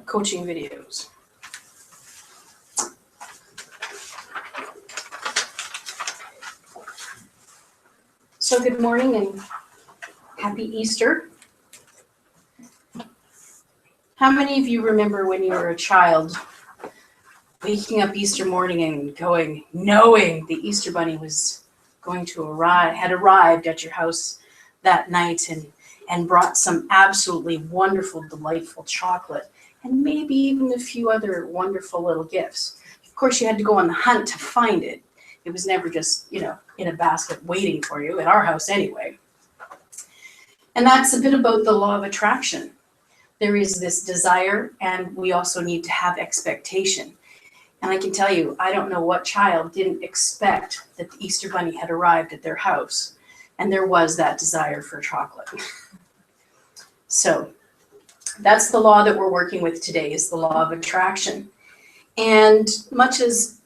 coaching videos. So good morning and happy Easter. How many of you remember when you were a child waking up Easter morning and knowing the Easter bunny was going to had arrived at your house that night and brought some absolutely wonderful, delightful chocolate and maybe even a few other wonderful little gifts. Of course, you had to go on the hunt to find it. It was never just, in a basket waiting for you, at our house anyway. And that's a bit about the law of attraction. There is this desire, and we also need to have expectation. And I can tell you, I don't know what child didn't expect that the Easter bunny had arrived at their house, and there was that desire for chocolate. So that's the law that we're working with today, is the law of attraction. And much as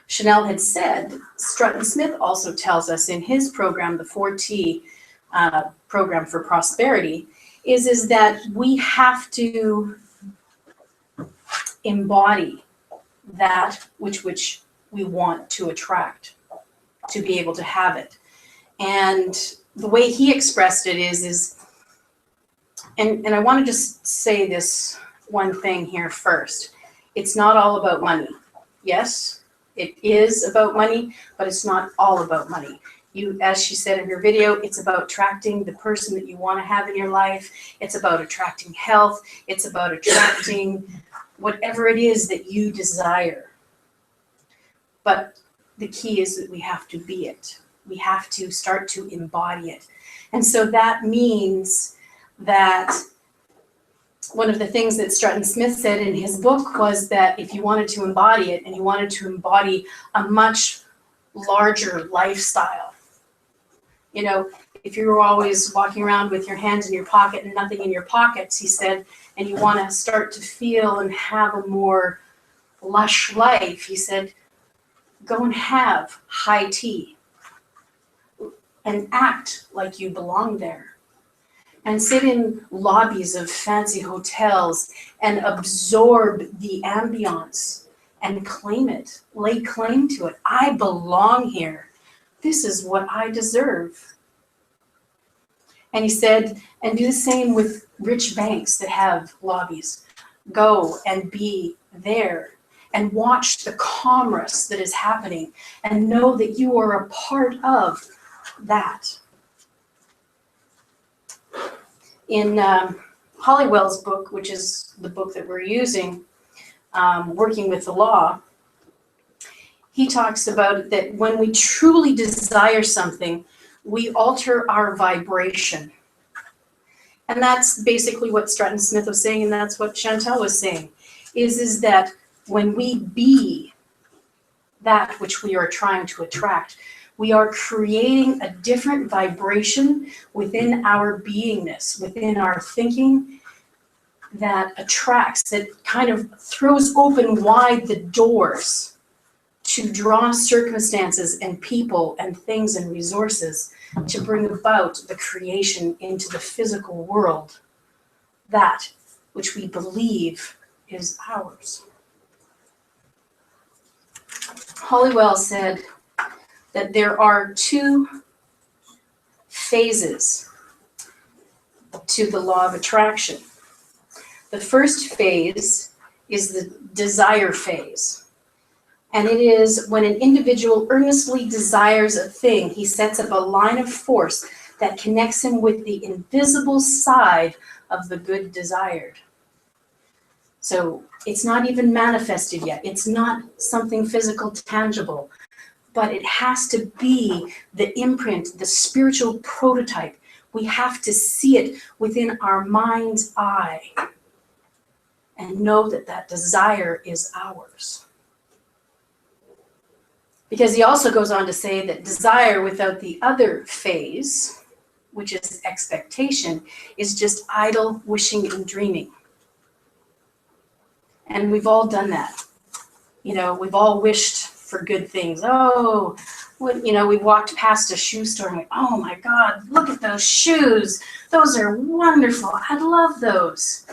Chanel had said, Strutton Smith also tells us in his program, the 4T program for prosperity, is that we have to embody that which we want to attract, to be able to have it. And the way he expressed it is and I want to just say this one thing here first. It's not all about money. Yes, it is about money, but it's not all about money. As she said in her video, it's about attracting the person that you want to have in your life. It's about attracting health. It's about attracting whatever it is that you desire. But the key is that we have to be it. We have to start to embody it. And so that means that one of the things that Strutton Smith said in his book was that if you wanted to embody it and you wanted to embody a much larger lifestyle, if you were always walking around with your hands in your pocket and nothing in your pockets, he said, and you want to start to feel and have a more lush life, he said, go and have high tea and act like you belong there. And sit in lobbies of fancy hotels and absorb the ambiance and claim it, lay claim to it. I belong here. This is what I deserve. And he said, and do the same with rich banks that have lobbies. Go and be there and watch the commerce that is happening and know that you are a part of that. In Hollywell's book, which is the book that we're using, Working with the Law, he talks about that when we truly desire something, we alter our vibration. And that's basically what Strutton Smith was saying, and that's what Chantel was saying, is that when we be that which we are trying to attract, we are creating a different vibration within our beingness, within our thinking, that attracts, that kind of throws open wide the doors to draw circumstances and people and things and resources to bring about the creation into the physical world, that which we believe is ours. Hollywell said that there are two phases to the law of attraction. The first phase is the desire phase. And it is when an individual earnestly desires a thing, he sets up a line of force that connects him with the invisible side of the good desired. So it's not even manifested yet. It's not something physical, tangible, but it has to be the imprint, the spiritual prototype. We have to see it within our mind's eye and know that that desire is ours. Because he also goes on to say that desire without the other phase, which is expectation, is just idle wishing and dreaming. And we've all done that. We've all wished for good things. We walked past a shoe store and oh my God, look at those shoes. Those are wonderful. I love those.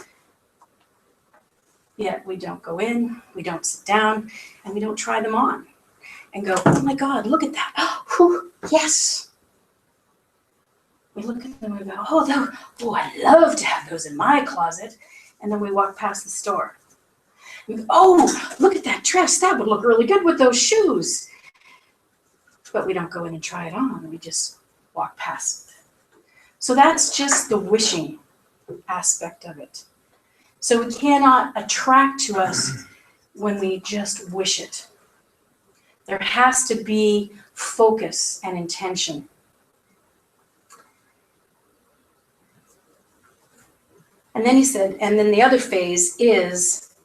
Yet we don't go in, we don't sit down, and we don't try them on and go, oh my God, look at that. Oh, yes. We look at them and we go, oh, I'd love to have those in my closet. And then we walk past the store. We go, oh, look at that dress. That would look really good with those shoes. But we don't go in and try it on. We just walk past it. So that's just the wishing aspect of it. So it cannot attract to us when we just wish it. There has to be focus and intention. And then he said, and then the other phase is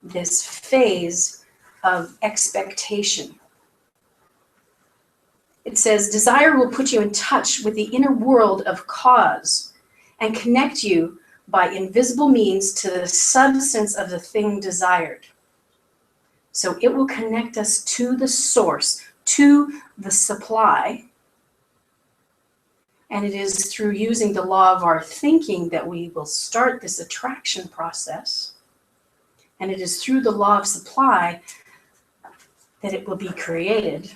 this phase of expectation. It says, desire will put you in touch with the inner world of cause and connect you by invisible means to the substance of the thing desired. So it will connect us to the source, to the supply. And it is through using the law of our thinking that we will start this attraction process. And it is through the law of supply that it will be created.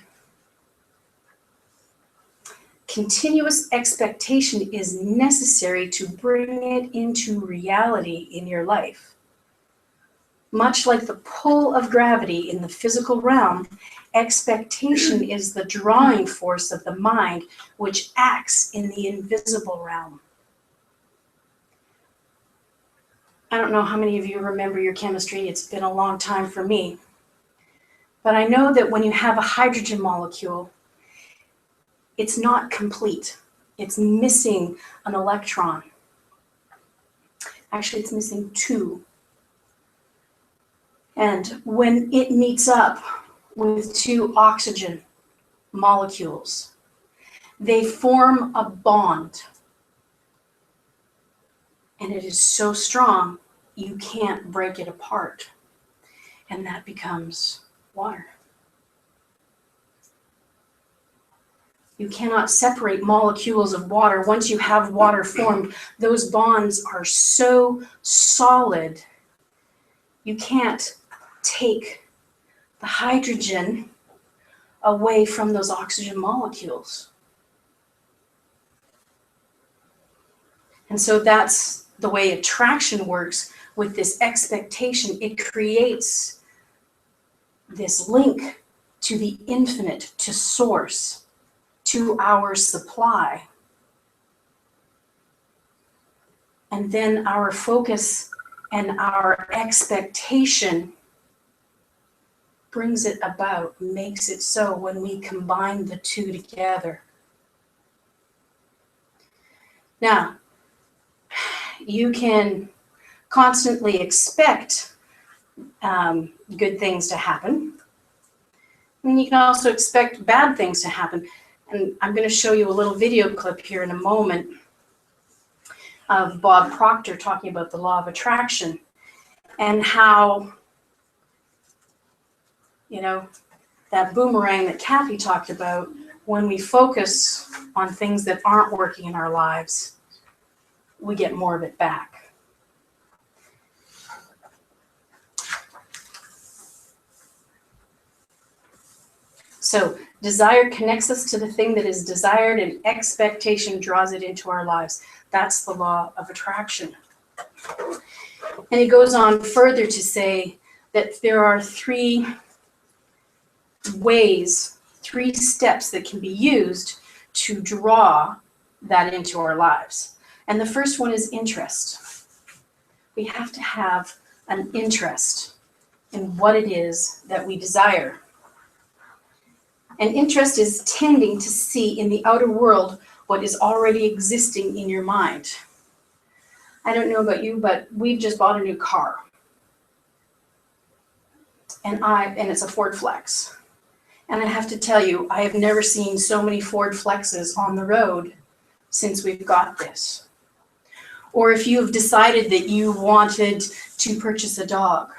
Continuous expectation is necessary to bring it into reality in your life. Much like the pull of gravity in the physical realm, expectation is the drawing force of the mind which acts in the invisible realm. I don't know how many of you remember your chemistry. It's been a long time for me. But I know that when you have a hydrogen molecule, it's not complete. It's missing an electron. Actually, it's missing two. And when it meets up with two oxygen molecules, they form a bond. And it is so strong, you can't break it apart. And that becomes water. You cannot separate molecules of water. Once you have water formed, those bonds are so solid, you can't take the hydrogen away from those oxygen molecules. And so that's the way attraction works with this expectation. It creates this link to the infinite, to source, to our supply. And then our focus and our expectation brings it about, makes it so when we combine the two together. Now, you can constantly expect good things to happen. And you can also expect bad things to happen. And I'm going to show you a little video clip here in a moment of Bob Proctor talking about the law of attraction and how, you know, that boomerang that Kathy talked about, when we focus on things that aren't working in our lives, we get more of it back. So desire connects us to the thing that is desired, and expectation draws it into our lives. That's the law of attraction. And he goes on further to say that there are three ways, three steps that can be used to draw that into our lives. And the first one is interest. We have to have an interest in what it is that we desire. And interest is tending to see in the outer world what is already existing in your mind. I don't know about you, but we've just bought a new car. And it's a Ford Flex. And I have to tell you, I have never seen so many Ford Flexes on the road since we've got this. Or if you've decided that you wanted to purchase a dog,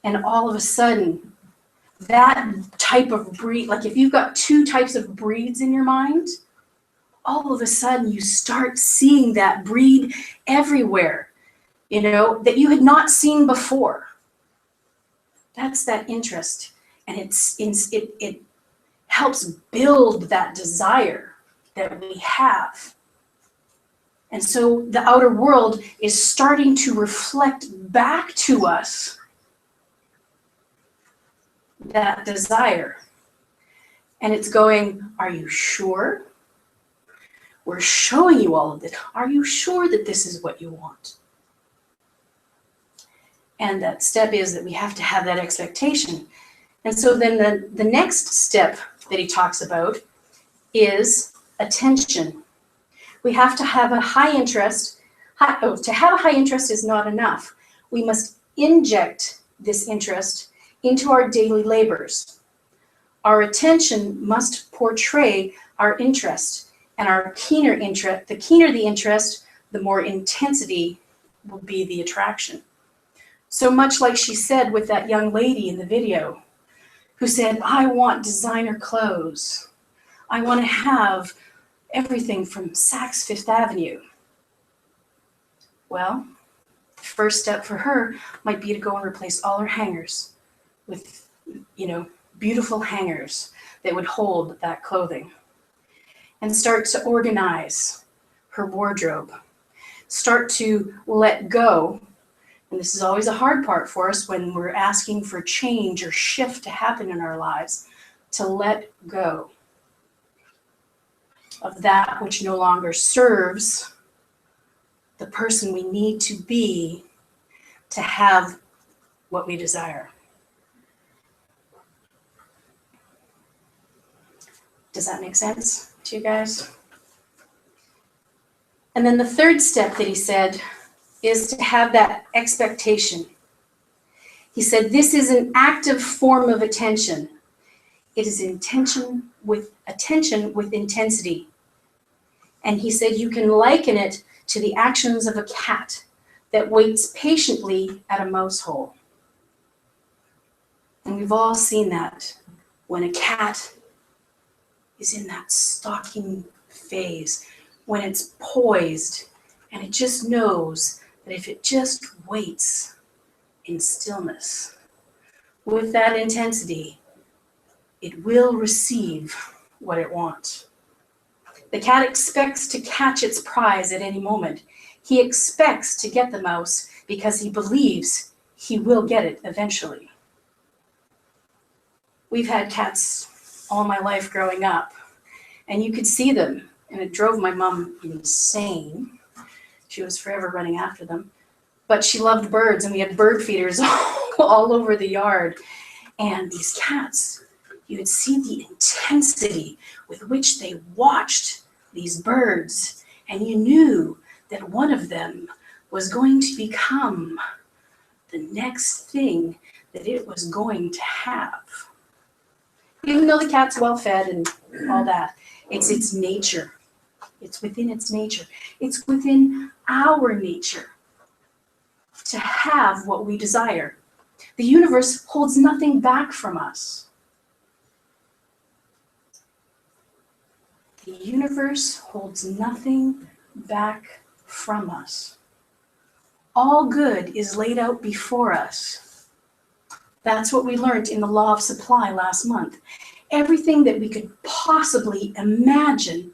and all of a sudden, that type of breed, like if you've got two types of breeds in your mind, all of a sudden you start seeing that breed everywhere. that you had not seen before. That's that interest. And it helps build that desire that we have. And so the outer world is starting to reflect back to us that desire. And it's going, are you sure? We're showing you all of this. Are you sure that this is what you want? And that step is that we have to have that expectation. And so then the next step that he talks about is attention. We have to have a high interest. To have a high interest is not enough. We must inject this interest into our daily labors. Our attention must portray our interest, and the keener the interest, the more intensity will be the attraction. So much like she said with that young lady in the video who said, I want designer clothes. I want to have everything from Saks Fifth Avenue. Well, the first step for her might be to go and replace all her hangers with, beautiful hangers that would hold that clothing. And start to organize her wardrobe. Start to let go. And this is always a hard part for us when we're asking for change or shift to happen in our lives, to let go of that which no longer serves the person we need to be to have what we desire. Does that make sense to you guys? And then the third step that he said is to have that expectation. He said, this is an active form of attention. It is attention with intensity. And he said, you can liken it to the actions of a cat that waits patiently at a mouse hole. And we've all seen that when a cat is in that stalking phase, when it's poised and it just knows that if it just waits in stillness with that intensity, it will receive what it wants. The cat expects to catch its prize at any moment. He expects to get the mouse because he believes he will get it eventually. We've had cats all my life growing up, and you could see them, and it drove my mom insane. She was forever running after them. But she loved birds, and we had bird feeders all over the yard. And these cats, you would see the intensity with which they watched these birds, and you knew that one of them was going to become the next thing that it was going to have. Even though the cat's well fed and all that, it's its nature. It's within its nature. It's within our nature to have what we desire. The universe holds nothing back from us. The universe holds nothing back from us. All good is laid out before us. That's what we learned in the law of supply last month. Everything that we could possibly imagine,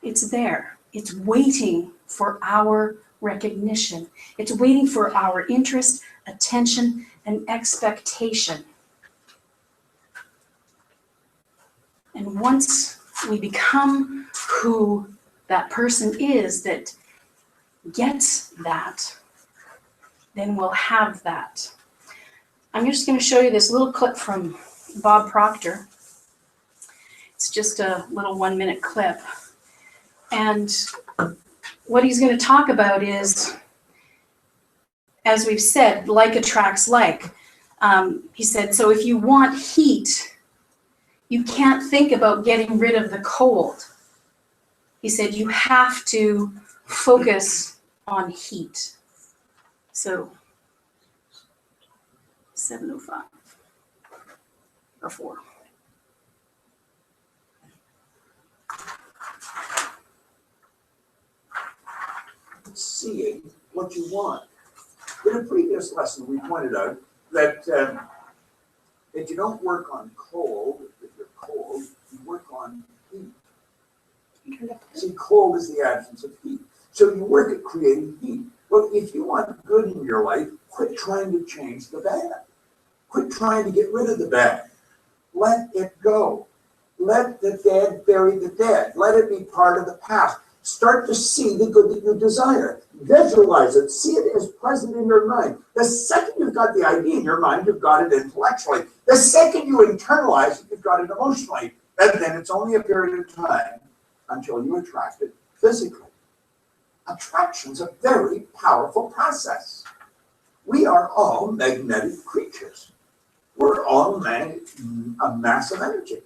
it's there. It's waiting for our recognition. It's waiting for our interest, attention, and expectation. And once we become who that person is that gets that, then we'll have that. I'm just going to show you this little clip from Bob Proctor. It's just a little 1-minute clip. And what he's going to talk about is, as we've said, like attracts like. He said, so if you want heat, you can't think about getting rid of the cold. He said, you have to focus on heat. So, 7:05 or 4. seeing what you want. In a previous lesson, we pointed out that you don't work on cold. If you're cold, you work on heat. See, cold is the absence of heat. So you work at creating heat. Well, if you want good in your life, quit trying to change the bad. Quit trying to get rid of the bad. Let it go. Let the dead bury the dead. Let it be part of the past. Start to see the good that you desire. Visualize it. See it as present in your mind. The second you've got the idea in your mind, you've got it intellectually. The second you internalize it, you've got it emotionally. And then it's only a period of time until you attract it physically. Attraction's a very powerful process. We are all magnetic creatures. We're all a mass of energy.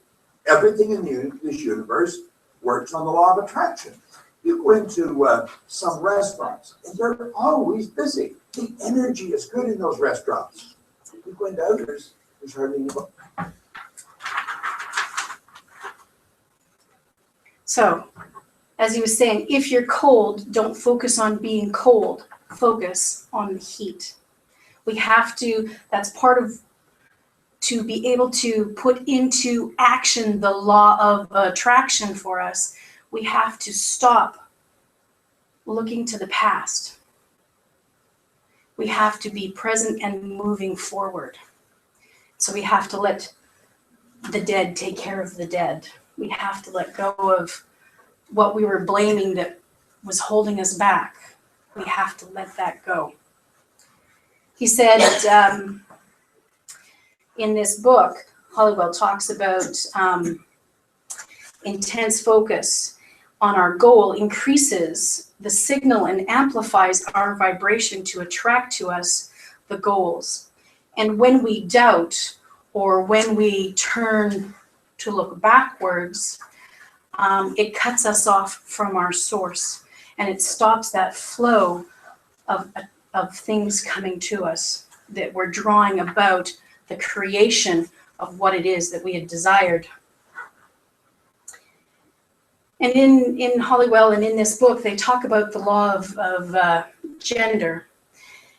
Everything in this universe works on the law of attraction. You go into some restaurants, and they're always busy. The energy is good in those restaurants. You go into others, there's hardly anybody. So, as he was saying, if you're cold, don't focus on being cold. Focus on the heat. We have to, that's part of, to be able to put into action the law of attraction for us, we have to stop looking to the past. We have to be present and moving forward. So we have to let the dead take care of the dead. We have to let go of what we were blaming that was holding us back. We have to let that go. He said in this book, Halliwell talks about intense focus on our goal increases the signal and amplifies our vibration to attract to us the goals. And when we doubt or when we turn to look backwards, it cuts us off from our source, and it stops that flow of things coming to us that we're drawing about the creation of what it is that we had desired. And in Halliwell and in this book, they talk about the law of gender.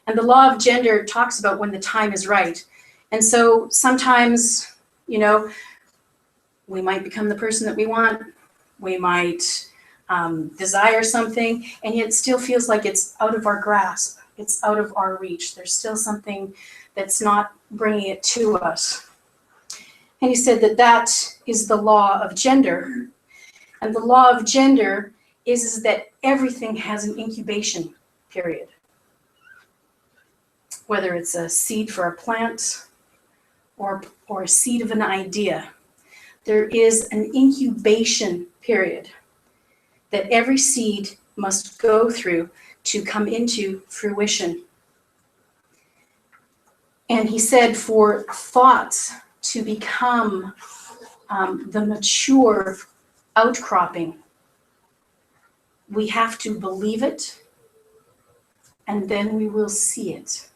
And the law of gender talks about when the time is right. And so sometimes, you know, we might become the person that we want. We might desire something, and yet it still feels like it's out of our grasp. It's out of our reach. There's still something that's not bringing it to us. And he said that that is the law of gender. And the law of gender is that everything has an incubation period. Whether it's a seed for a plant or a seed of an idea, there is an incubation period that every seed must go through to come into fruition. And he said for thoughts to become the mature outcropping, we have to believe it, and then we will see it.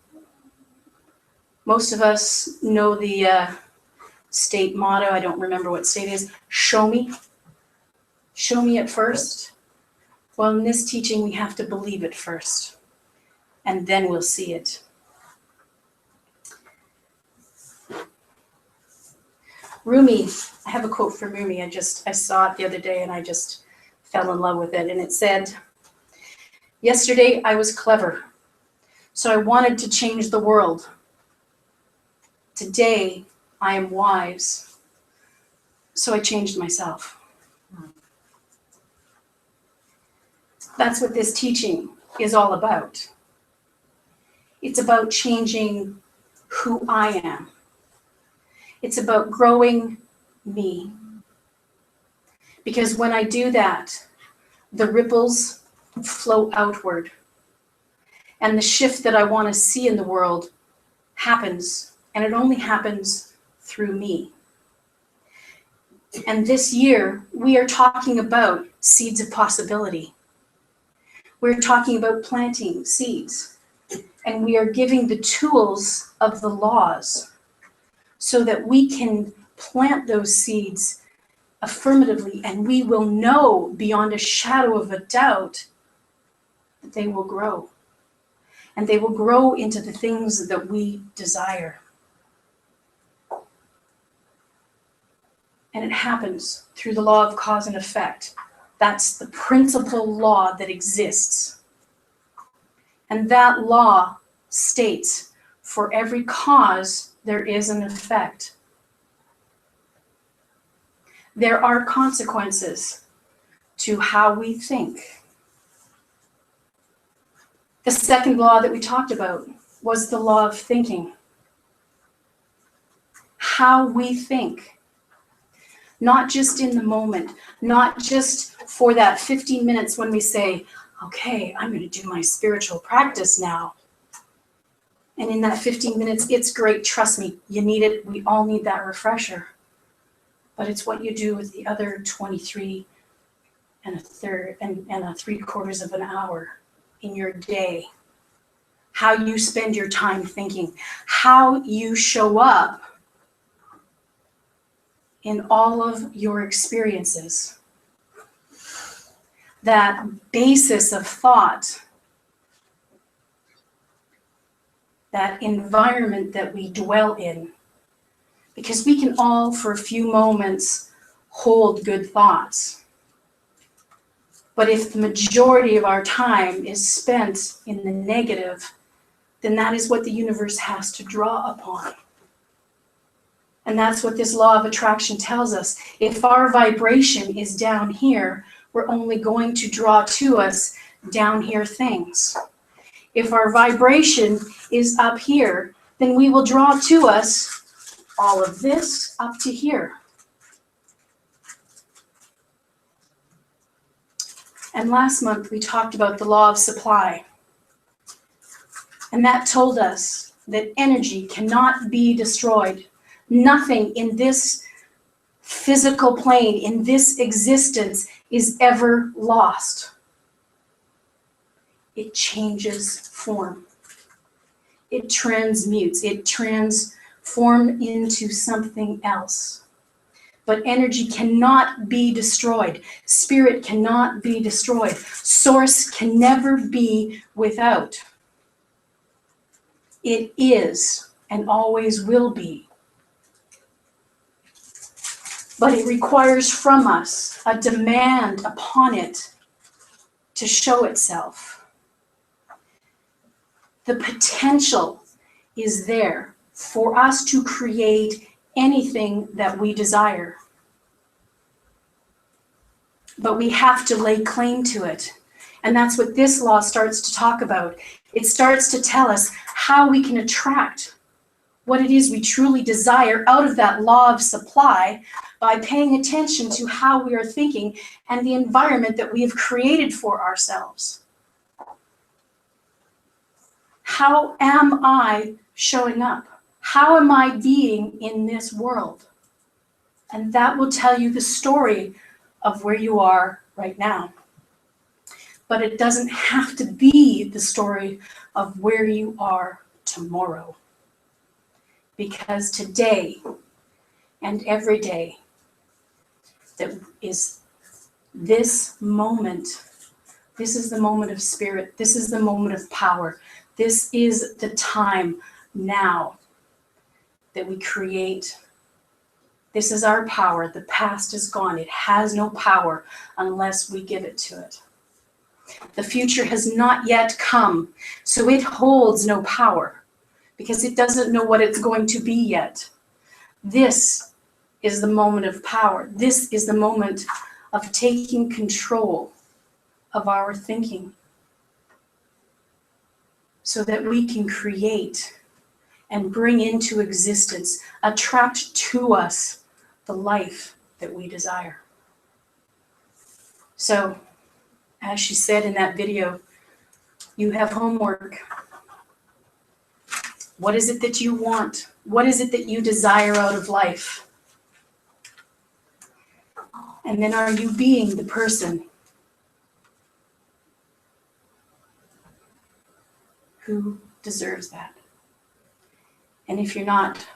Most of us know the state motto. I don't remember what state it is. Show me. Show me it first. Well, in this teaching, we have to believe it first, and then we'll see it. Rumi, I have a quote from Rumi. I saw it the other day and I just fell in love with it. And it said, "Yesterday I was clever, so I wanted to change the world. Today I am wise, so I changed myself." That's what this teaching is all about. It's about changing who I am. It's about growing me. Because when I do that, the ripples flow outward. And the shift that I want to see in the world happens. And it only happens through me. And this year, we are talking about seeds of possibility. We're talking about planting seeds. And we are giving the tools of the laws so that we can plant those seeds affirmatively, and we will know beyond a shadow of a doubt that they will grow. And they will grow into the things that we desire. And it happens through the law of cause and effect. That's the principal law that exists. And that law states, for every cause, there is an effect. There are consequences to how we think. The second law that we talked about was the law of thinking. How we think. Not just in the moment, not just for that 15 minutes when we say, okay, I'm going to do my spiritual practice now. And in that 15 minutes, it's great. Trust me, you need it. We all need that refresher. But it's what you do with the other 23 and a third and 3/4 of an hour in your day. How you spend your time thinking. How you show up in all of your experiences. That basis of thought, that environment that we dwell in. Because we can all, for a few moments, hold good thoughts. But if the majority of our time is spent in the negative, then that is what the universe has to draw upon. And that's what this law of attraction tells us. If our vibration is down here, we're only going to draw to us down here things. If our vibration is up here, then we will draw to us all of this up to here. And last month we talked about the law of supply. And that told us that energy cannot be destroyed. Nothing in this physical plane, in this existence, is ever lost. It changes form. It transmutes. It transforms into something else. But energy cannot be destroyed. Spirit cannot be destroyed. Source can never be without. It is and always will be. But it requires from us a demand upon it to show itself. The potential is there for us to create anything that we desire. But we have to lay claim to it. And that's what this law starts to talk about. It starts to tell us how we can attract what it is we truly desire out of that law of supply by paying attention to how we are thinking and the environment that we have created for ourselves. How am I showing up? How am I being in this world? And that will tell you the story of where you are right now. But it doesn't have to be the story of where you are tomorrow. Because today and every day that is this moment, this is the moment of spirit, this is the moment of power, this is the time now that we create. This is our power. The past is gone. It has no power unless we give it to it. The future has not yet come, so it holds no power because it doesn't know what it's going to be yet. This is the moment of power. This is the moment of taking control of our thinking so that we can create and bring into existence, attract to us the life that we desire. So, as she said in that video, you have homework. What is it that you want? What is it that you desire out of life? And then are you being the person who deserves that? And if you're not,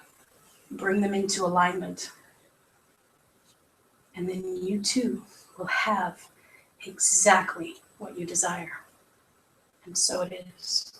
bring them into alignment. And then you too will have exactly what you desire. And so it is.